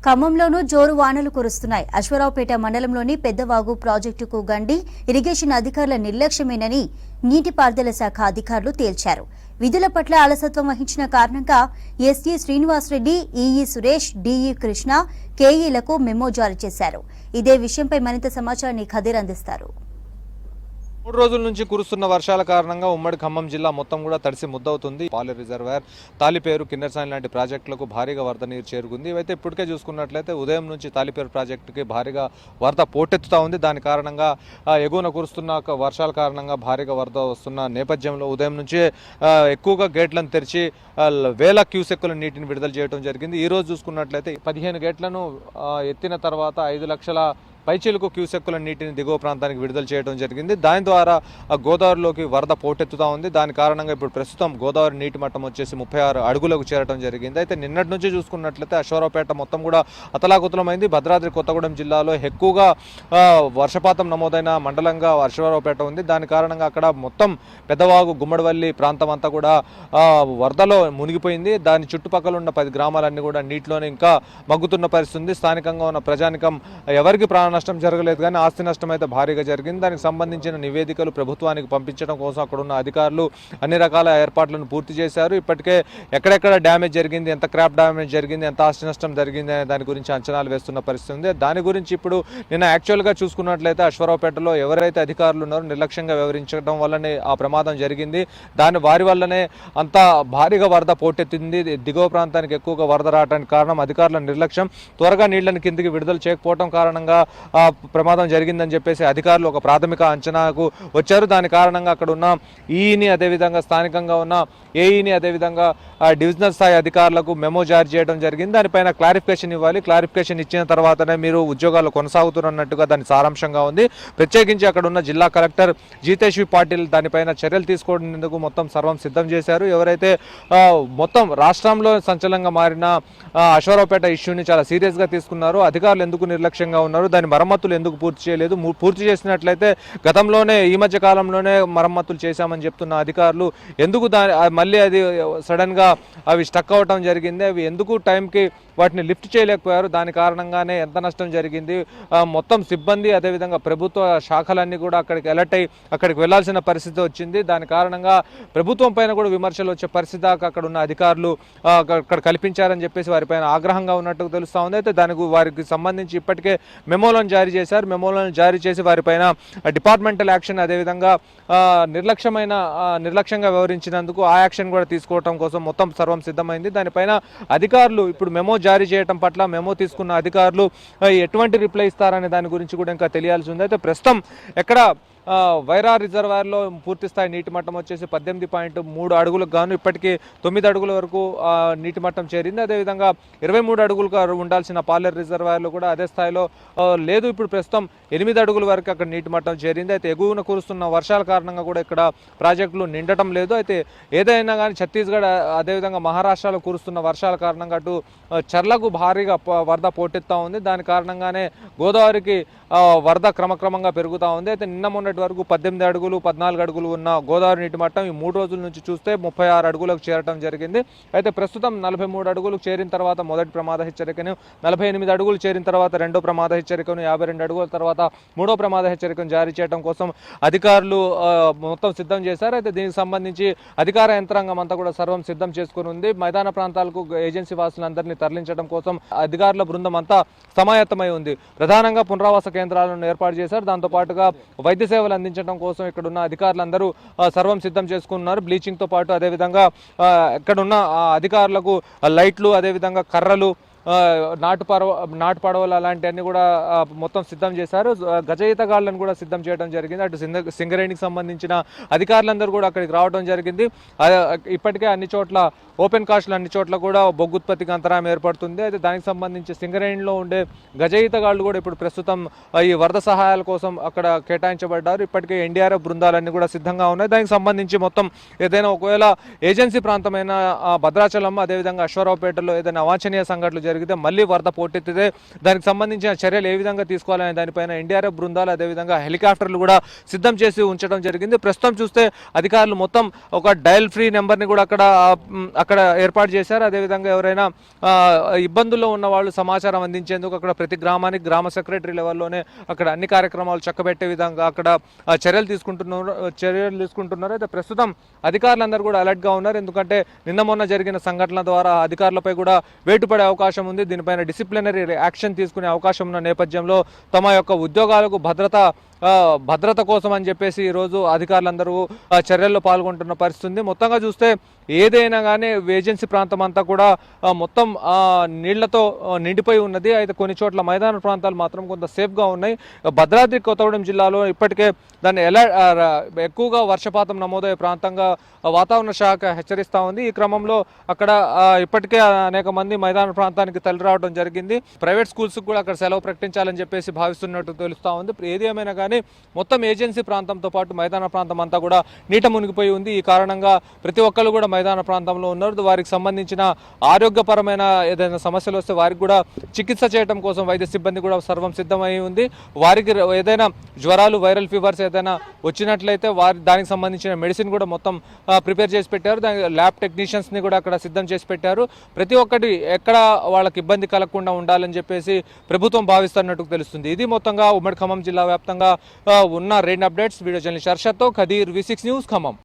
ఖమ్మంలోనూ జోరు వానలు కురుస్తున్నాయి. అశ్వరావుపేట మండలంలోని పెద్దవాగు ప్రాజెక్టుకు గండి ఇరిగేషన్ అధికారుల నిర్లక్ష్యమేనని నీటిపారుదల శాఖ అధికారులు తేల్చారు. విధుల పట్ల అలసత్వం వహించిన కారణంగా SE Srinivasa Reddy, EE Suresh, DE Krishna, కేఈలకు మెమో జారీ చేశారు. ఇదే విషయంపై మరింత సమాచారాన్ని ఖదీర్ అందిస్తారు. 3 రోజుల నుంచి కురుస్తున్న వర్షాల కారణంగా ఉమ్మడి ఖమ్మం జిల్లా మొత్తం కూడా తడిసి ముద్దవుతుంది. పాలేరు రిజర్వాయర్, తాలిపేరు, కిన్నెరసాని లాంటి ప్రాజెక్టులకు భారీగా వరద నీరు చేరుకుంది. ఇవైతే ఇప్పటికే చూసుకున్నట్లయితే ఉదయం నుంచి తాలిపేరు ప్రాజెక్టుకి భారీగా వరద పోటెత్తుతా ఉంది. దాని కారణంగా ఎగువన కురుస్తున్న వర్షాల కారణంగా భారీగా వరద వస్తున్న నేపథ్యంలో ఉదయం నుంచి ఎక్కువగా గేట్లను తెరిచి వేల క్యూసెక్కుల నీటిని విడుదల చేయడం జరిగింది. ఈ రోజు చూసుకున్నట్లయితే 15 గేట్లను ఎత్తిన తర్వాత 5 లక్షల పైచీలకు క్యూసెక్కుల నీటిని దిగువ ప్రాంతానికి విడుదల చేయడం జరిగింది. దాని ద్వారా గోదావరిలోకి వరద పోటెత్తుతా ఉంది. దాని కారణంగా ఇప్పుడు ప్రస్తుతం గోదావరి నీటి మట్టం వచ్చేసి 36 అడుగులకు చేరడం జరిగింది. అయితే నిన్నటి నుంచి చూసుకున్నట్లయితే అశ్వరావుపేట మొత్తం కూడా అతలాకుతలమైంది. భద్రాద్రి కొత్తగూడెం జిల్లాలో ఎక్కువగా వర్షపాతం నమోదైన మండలంగా అశ్వరావుపేట ఉంది. దాని కారణంగా అక్కడ మొత్తం పెద్దవాగు, గుమ్మడివల్లి ప్రాంతం అంతా కూడా వరదలో మునిగిపోయింది. దాని చుట్టుపక్కల ఉన్న 10 గ్రామాలన్నీ కూడా నీటిలోనే ఇంకా మగ్గుతున్న పరిస్థితి ఉంది. స్థానికంగా ఉన్న ప్రజానికం ఎవరికి నష్టం జరగలేదు, కానీ ఆస్తి నష్టం అయితే భారీగా జరిగింది. దానికి సంబంధించిన నివేదికలు ప్రభుత్వానికి పంపించడం కోసం అక్కడ ఉన్న అధికారులు అన్ని రకాల ఏర్పాట్లను పూర్తి చేశారు. ఇప్పటికే ఎక్కడెక్కడ డ్యామేజ్ జరిగింది, ఎంత క్రాప్ డ్యామేజ్ జరిగింది, ఎంత ఆస్తి నష్టం జరిగింది అనే దాని గురించి అంచనాలు వేస్తున్న పరిస్థితి ఉంది. దాని గురించి ఇప్పుడు నిన్న యాక్చువల్గా చూసుకున్నట్లయితే అశ్వరావుపేటలో ఎవరైతే అధికారులు ఉన్నారో నిర్లక్ష్యంగా వ్యవహరించడం వల్లనే ఆ ప్రమాదం జరిగింది. వారి వల్లనే అంత భారీగా వరద పోటెత్తింది. దిగువ ప్రాంతానికి ఎక్కువగా వరద రావడానికి కారణం అధికారుల నిర్లక్ష్యం. త్వరగా నీళ్లను కిందికి విడుదల చేయకపోవడం కారణంగా ప్రమాదం జరిగిందని చెప్పేసి అధికారులు ఒక ప్రాథమిక అంచనాకు వచ్చారు. దాని కారణంగా అక్కడ ఉన్న ఈఈని, అదేవిధంగా స్థానికంగా ఉన్న ఏఈని, అదేవిధంగా డివిజనల్ స్థాయి అధికారులకు మెమో జారీ చేయడం జరిగింది. దానిపైన క్లారిఫికేషన్ ఇవ్వాలి. క్లారిఫికేషన్ ఇచ్చిన తర్వాతనే మీరు ఉద్యోగాలు కొనసాగుతున్నట్టుగా దాని సారాంశంగా ఉంది. ప్రత్యేకించి అక్కడ ఉన్న జిల్లా కలెక్టర్ జీతేశ్వి పాటిల్ దానిపైన చర్యలు తీసుకోవడానికి మొత్తం సర్వం సిద్ధం చేశారు. ఎవరైతే మొత్తం రాష్ట్రంలో సంచలనంగా మారిన అశ్వరావుపేట ఇష్యూని చాలా సీరియస్గా తీసుకున్నారో, అధికారులు ఎందుకు నిర్లక్ష్యంగా ఉన్నారు, దాని మరమ్మతులు ఎందుకు పూర్తి చేయలేదు, పూర్తి చేసినట్లయితే గతంలోనే ఈ మధ్య కాలంలోనే మరమ్మతులు చేశామని చెప్తున్న అధికారులు ఎందుకు మళ్ళీ అది సడన్గా అవి స్టక్ అవ్వటం జరిగింది, అవి ఎందుకు టైంకి వాటిని లిఫ్ట్ చేయలేకపోయారు, దాని కారణంగానే ఎంత నష్టం జరిగింది, మొత్తం సిబ్బంది అదేవిధంగా ప్రభుత్వ శాఖలన్నీ కూడా అక్కడికి అలర్ట్ అయ్యి అక్కడికి వెళ్లాల్సిన పరిస్థితి వచ్చింది. దాని కారణంగా ప్రభుత్వం పైన కూడా విమర్శలు వచ్చే పరిస్థితి దాకా అక్కడ ఉన్న అధికారులు అక్కడ కల్పించారని చెప్పేసి వారిపైన ఆగ్రహంగా ఉన్నట్టు తెలుస్తూ ఉంది. అయితే వారికి సంబంధించి ఇప్పటికే మెమోలను జారీ చేశారు. మెమోలను జారీ చేసి వారిపైన డిపార్ట్మెంటల్ యాక్షన్, అదేవిధంగా నిర్లక్ష్యంగా వ్యవహరించినందుకు ఆ యాక్షన్ కూడా తీసుకోవడం కోసం మొత్తం సర్వం సిద్ధమైంది. దానిపైన అధికారులు ఇప్పుడు మెమో జారీ చేయడం పట్ల మెమో తీసుకున్న అధికారులు ఎటువంటి రిప్లై ఇస్తారనే దాని గురించి కూడా ఇంకా తెలియాల్సి ఉంది. అయితే ప్రస్తుతం ఎక్కడ వైరా రిజర్వాయర్లో పూర్తి స్థాయి నీటి మట్టం వచ్చేసి 18.3 అడుగులకు గాను ఇప్పటికీ 9 అడుగుల వరకు నీటి మట్టం చేరింది. అదేవిధంగా 23 అడుగులుగా ఉండాల్సిన పాలేరు రిజర్వాయర్లో కూడా అదే స్థాయిలో లేదు. ఇప్పుడు ప్రస్తుతం 8 అడుగుల వరకు అక్కడ నీటి మట్టం చేరింది. అయితే ఎగువన కురుస్తున్న వర్షాల కారణంగా కూడా ఇక్కడ ప్రాజెక్టులు నిండటం లేదు. అయితే ఏదైనా కానీ ఛత్తీస్గఢ్ అదేవిధంగా మహారాష్ట్రలో కురుస్తున్న వర్షాల కారణంగా అటు చర్లకు భారీగా వరద పోటెత్తా ఉంది. దాని కారణంగానే గోదావరికి వరద క్రమక్రమంగా పెరుగుతూ ఉంది. అయితే నిన్న మొన్నటి వరకు 18 అడుగులు 14 అడుగులు ఉన్న గోదావరి నీటి మట్టం ఈ 3 రోజుల నుంచి చూస్తే 36 అడుగులకు చేరటం జరిగింది. అయితే ప్రస్తుతం 43 అడుగులకు చేరిన తర్వాత మొదటి ప్రమాద హెచ్చరికను, 48 అడుగులు చేరిన తర్వాత రెండో ప్రమాద హెచ్చరికను, 52 అడుగుల తర్వాత మూడో ప్రమాద హెచ్చరికను జారీ చేయడం కోసం అధికారులు మొత్తం సిద్ధం చేశారు. అయితే దీనికి సంబంధించి అధికార యంత్రాంగం అంతా కూడా సర్వం సిద్ధం చేసుకుని ఉంది. మైదాన ప్రాంతాలకు ఏజెన్సీ వాసులందరినీ తరలించడం కోసం అధికారుల బృందం అంతా సమాయత్తమై ఉంది. ప్రధానంగా పునరావాస కేంద్రాలను ఏర్పాటు చేశారు. దాంతోపాటుగా వైద్య సేవలు అందించడం కోసం ఇక్కడ ఉన్న అధికారులందరూ సర్వం సిద్ధం చేసుకున్నారు. బ్లీచింగ్తో పాటు అదేవిధంగా ఇక్కడ ఉన్న అధికారులకు లైట్లు, అదేవిధంగా కర్రలు, నాటు పడవలు అలాంటివన్నీ కూడా మొత్తం సిద్ధం చేశారు. గజ ఈతగాళ్లను కూడా సిద్ధం చేయడం జరిగింది. అటు సింగరేణికి సంబంధించిన అధికారులందరూ కూడా అక్కడికి రావడం జరిగింది. ఇప్పటికే అన్ని చోట్ల ఓపెన్ కాస్ట్లు అన్ని చోట్ల కూడా బొగ్గు ఉత్పత్తికి అంతరాయం ఏర్పడుతుంది. అయితే దానికి సంబంధించి సింగరేణిలో ఉండే గజ ఈతగాళ్లు కూడా ఇప్పుడు ప్రస్తుతం ఈ వరద సహాయాల కోసం అక్కడ కేటాయించబడ్డారు. ఇప్పటికే ఎన్డీఆర్ఎఫ్ బృందాలన్నీ కూడా సిద్ధంగా ఉన్నాయి. దానికి సంబంధించి మొత్తం ఏదైనా ఒకవేళ ఏజెన్సీ ప్రాంతమైన భద్రాచలం, అదేవిధంగా అశ్వరావుపేటలో ఏదైనా అవాంఛనీయ సంఘటనలు జరిగితే మళ్ళీ వరద పోటెత్తితే దానికి సంబంధించిన చర్యలు ఏ విధంగా తీసుకోవాలనే దానిపైన ఎన్డీఆర్ఎఫ్ బృందాలు అదేవిధంగా హెలికాప్టర్లు కూడా సిద్ధం చేసి ఉంచడం జరిగింది. ప్రస్తుతం చూస్తే అధికారులు మొత్తం ఒక డయల్ ఫ్రీ నెంబర్ని కూడా అక్కడ ఏర్పాటు చేశారు. అదేవిధంగా ఎవరైనా ఇబ్బందుల్లో ఉన్న వాళ్ళు సమాచారం అందించేందుకు అక్కడ ప్రతి గ్రామానికి గ్రామ సెక్రటరీ లెవెల్లోనే అక్కడ అన్ని కార్యక్రమాలు చక్కబెట్టే విధంగా అక్కడ చర్యలు తీసుకుంటున్నారు. అయితే ప్రస్తుతం అధికారులందరూ కూడా అలర్ట్గా ఉన్నారు. ఎందుకంటే నిన్న మొన్న జరిగిన సంఘటనల ద్వారా అధికారులపై కూడా వేటు పడే అవకాశం ఉంది. దీనిపైన డిసిప్లినరీ యాక్షన్ తీసుకునే అవకాశం ఉన్న నేపథ్యంలో తమ యొక్క ఉద్యోగాలకు భద్రత కోసం అని చెప్పేసి ఈరోజు అధికారులందరూ చర్యల్లో పాల్గొంటున్న పరిస్థితి ఉంది. మొత్తంగా చూస్తే ఏదైనా కానీ ఏజెన్సీ ప్రాంతం అంతా కూడా మొత్తం నీళ్లతో నిండిపోయి ఉన్నది. అయితే కొన్ని చోట్ల మైదాన ప్రాంతాలు మాత్రం కొంత సేఫ్గా ఉన్నాయి. భద్రాద్రి కొత్తగూడెం జిల్లాలో ఇప్పటికే దాన్ని ఎక్కువగా వర్షపాతం నమోదయ్యే ప్రాంతంగా వాతావరణ శాఖ హెచ్చరిస్తూ ఉంది. ఈ క్రమంలో అక్కడ ఇప్పటికే అనేక మంది మైదాన ప్రాంతానికి తరలి రావడం జరిగింది. ప్రైవేట్ స్కూల్స్కి కూడా అక్కడ సెలవు ప్రకటించాలని చెప్పేసి భావిస్తున్నట్టు తెలుస్తూ ఉంది. ఏది ఏమైనా కానీ మొత్తం ఏజెన్సీ ప్రాంతంతో పాటు మైదాన ప్రాంతం అంతా కూడా నీట మునిగిపోయి ఉంది. ఈ కారణంగా ప్రతి ఒక్కరు కూడా మైదాన ప్రాంతంలో ఉన్నారు. వారికి సంబంధించిన ఆరోగ్యపరమైన ఏదైనా సమస్యలు వస్తే వారికి కూడా చికిత్స చేయడం కోసం వైద్య సిబ్బంది కూడా సర్వం సిద్ధమై ఉంది. వారికి ఏదైనా జ్వరాలు, వైరల్ ఫీవర్స్ ఏదైనా వచ్చినట్లయితే దానికి సంబంధించిన మెడిసిన్ కూడా మొత్తం ప్రిపేర్ చేసి పెట్టారు. దానికి ల్యాబ్ టెక్నీషియన్స్ని కూడా అక్కడ సిద్ధం చేసి పెట్టారు. ప్రతి ఒక్కటి ఎక్కడ వాళ్ళకి ఇబ్బంది కలగకుండా ఉండాలని చెప్పేసి ప్రభుత్వం భావిస్తున్నట్టు తెలుస్తుంది. ఇది మొత్తంగా ఉమ్మడి ఖమ్మం జిల్లా వ్యాప్తంగా ఉన్న రెయిన్ అప్డేట్స్. వీడియో జర్నలిస్ట్ హర్షత్తో ఖదీర్, V6 న్యూస్, ఖమ్మం.